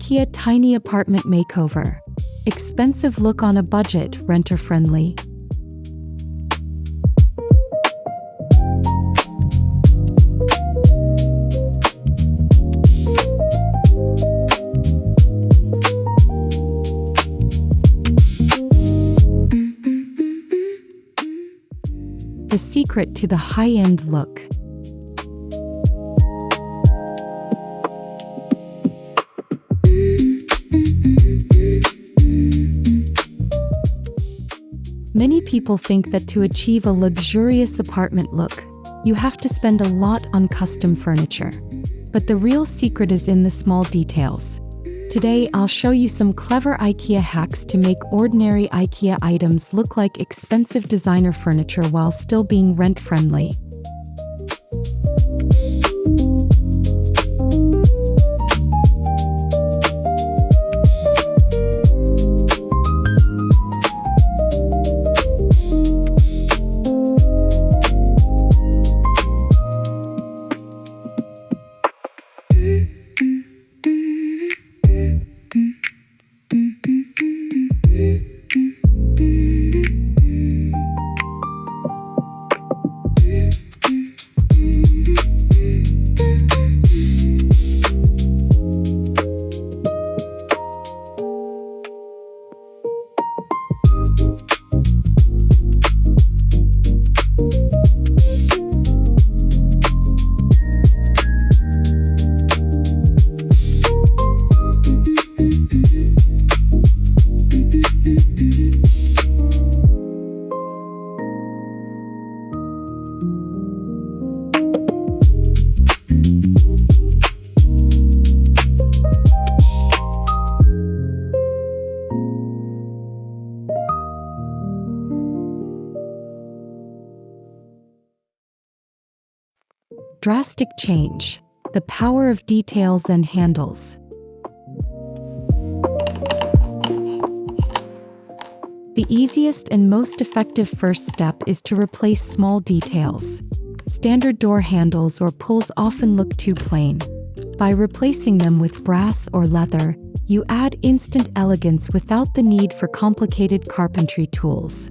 IKEA Tiny Apartment Makeover. Expensive look on a budget, renter-friendly. The secret to the high-end look. Many people think that to achieve a luxurious apartment look, you have to spend a lot on custom furniture. But the real secret is in the small details. Today, I'll show you some clever IKEA hacks to make ordinary IKEA items look like expensive designer furniture while still being rent-friendly. Drastic change. The power of details and handles. The easiest and most effective first step is to replace small details. Standard door handles or pulls often look too plain. By replacing them with brass or leather, you add instant elegance without the need for complicated carpentry tools.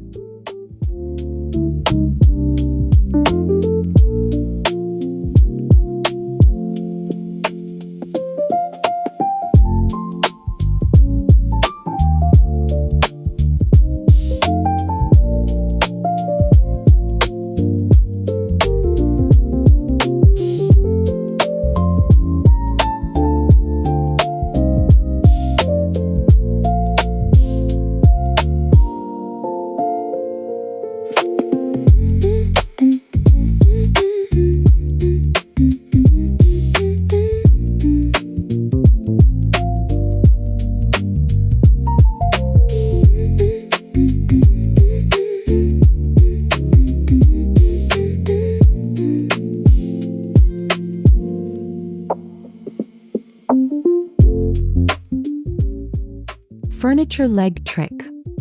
Furniture leg trick.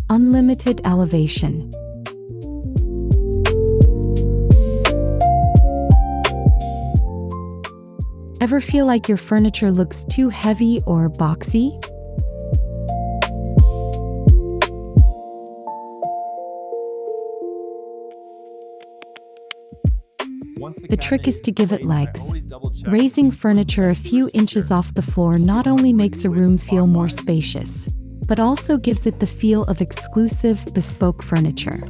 Unlimited elevation. Ever feel like your furniture looks too heavy or boxy? The trick is to give it legs. Raising furniture a few inches off the floor not only makes a room feel more spacious, but also gives it the feel of exclusive, bespoke furniture.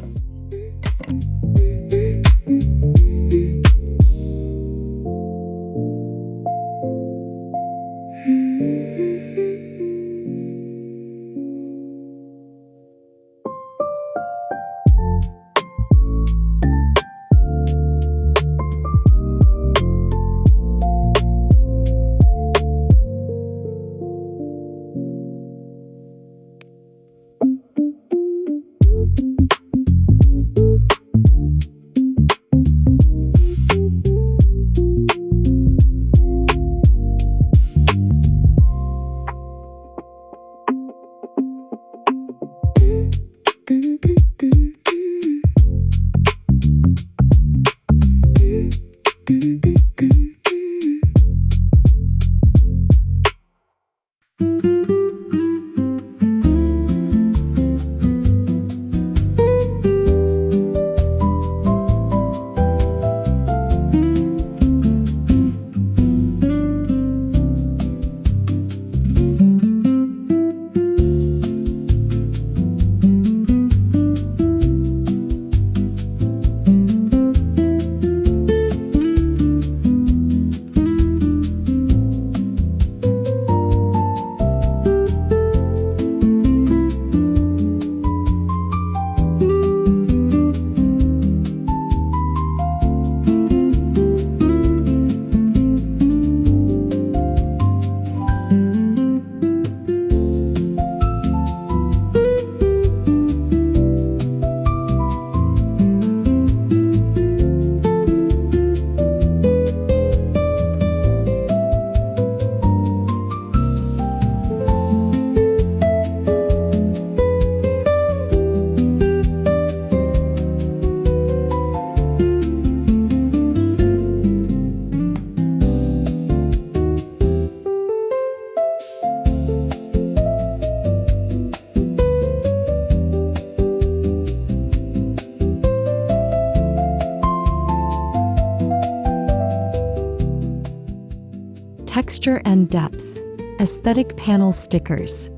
Texture and depth. Aesthetic panel stickers.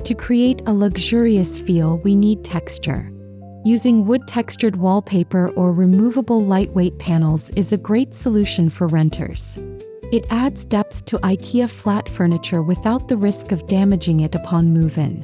To create a luxurious feel, we need texture. Using wood-textured wallpaper or removable lightweight panels is a great solution for renters. It adds depth to IKEA flat furniture without the risk of damaging it upon move-in.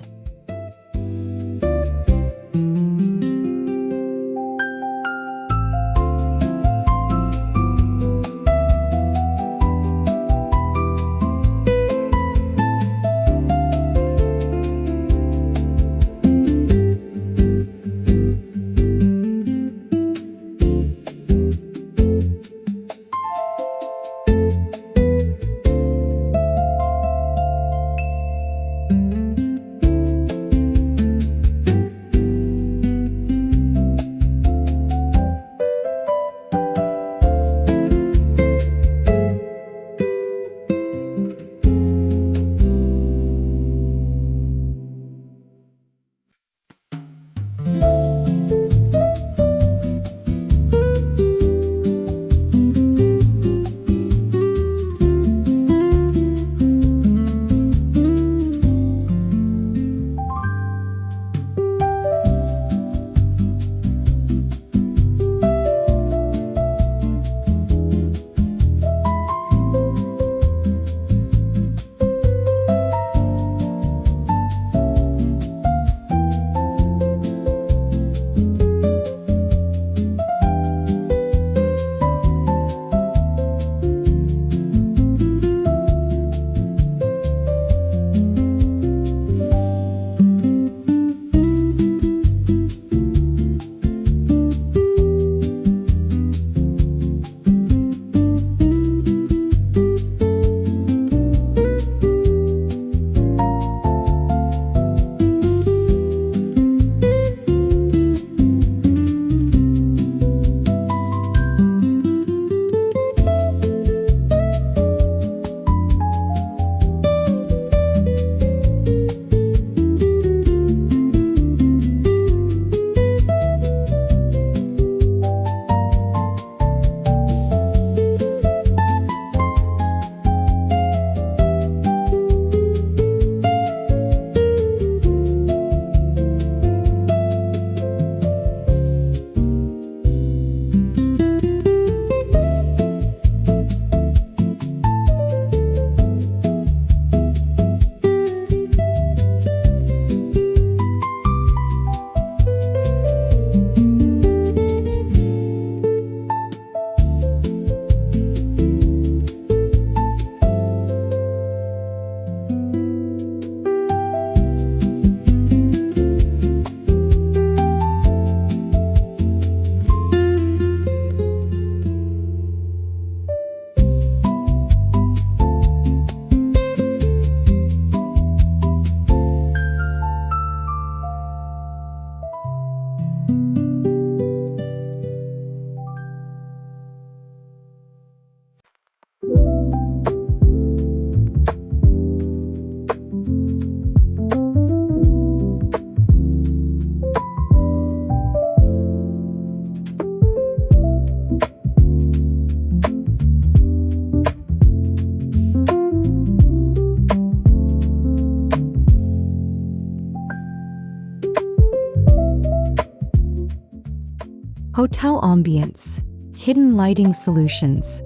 Hotel Ambience. Hidden lighting solutions.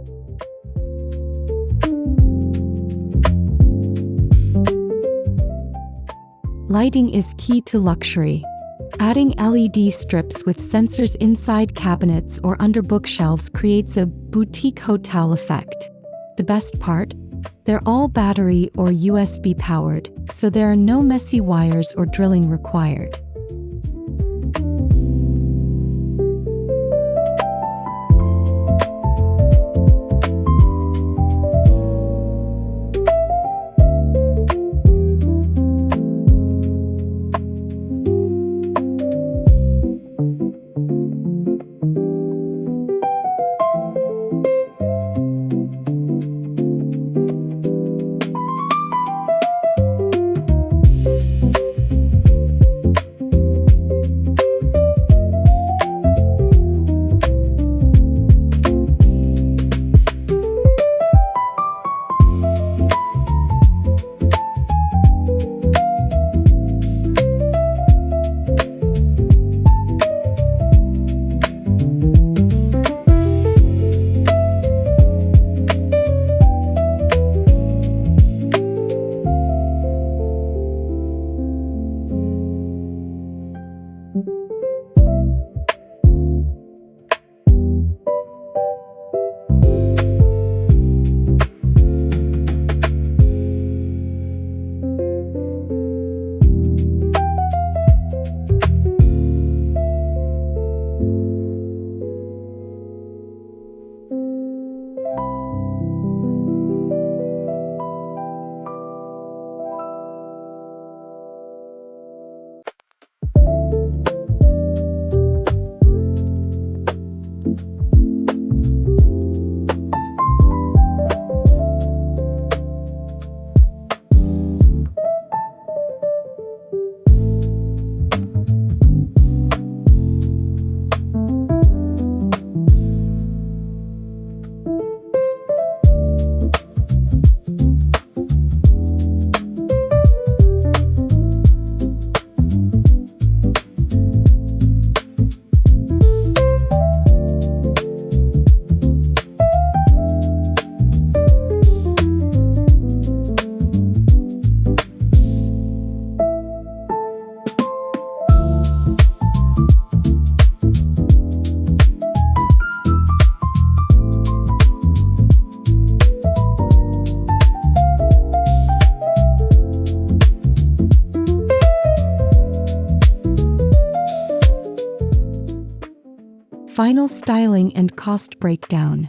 Lighting is key to luxury. Adding LED strips with sensors inside cabinets or under bookshelves creates a boutique hotel effect. The best part? They're all battery or USB powered, so there are no messy wires or drilling required. Final styling and cost breakdown.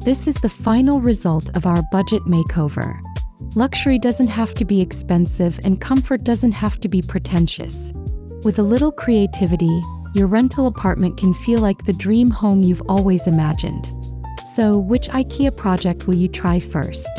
This is the final result of our budget makeover. Luxury doesn't have to be expensive and comfort doesn't have to be pretentious. With a little creativity, your rental apartment can feel like the dream home you've always imagined. So, which IKEA project will you try first?